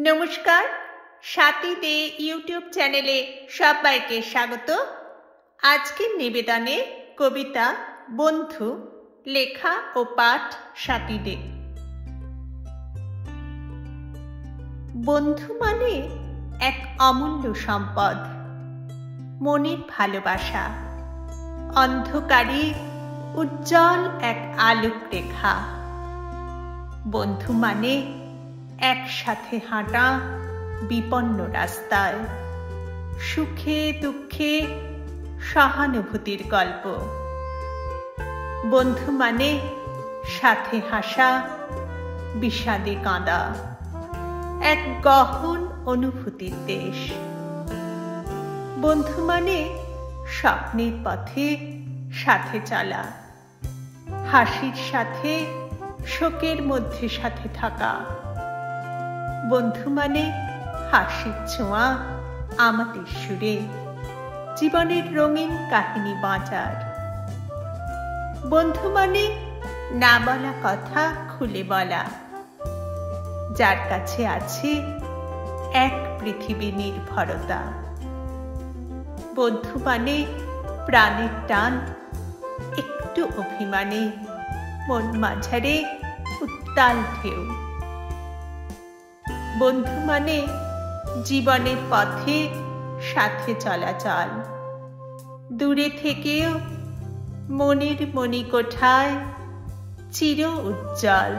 নমস্কার, স্বাতী দে ইউটিউব চ্যানেলে সবাইকে স্বাগত। আজকের নিবেদনে কবিতা বন্ধু, লেখা ও পাঠ স্বাতী দে। বন্ধু মানে এক অমূল্য সম্পদ, মনের ভালোবাসা, অন্ধকারে উজ্জ্বল এক আলোক রেখা। বন্ধু মানে একসাথে হাঁটা বিপন্ন রাস্তায়, সুখে দুঃখে সহানুভূতির গল্প। বন্ধু মানে সাথে হাসা, বিষাদে কাঁদা, এক গহন অনুভূতির দেশ। বন্ধু মানে স্বপ্নের পথে সাথে চলা, হাসির সাথে শোকের মধ্যে সাথে থাকা। বন্ধু মানে হাসির ছোঁয়া আমাদের সুরে, জীবনের রঙিন কাহিনী বাঁচার। বন্ধু মানে না বলা কথা খুলে বলা, যার কাছে আছে এক পৃথিবী নির্ভরতা। বন্ধু মানে প্রাণের টান, একটু অভিমানে মন মাঝারে উত্তাল ঢেউ। বন্ধু মানে জীবনের পথে সাথে চলাচল, দূরে থেকেও মনের মণিকোঠায় চির উজ্জ্বল।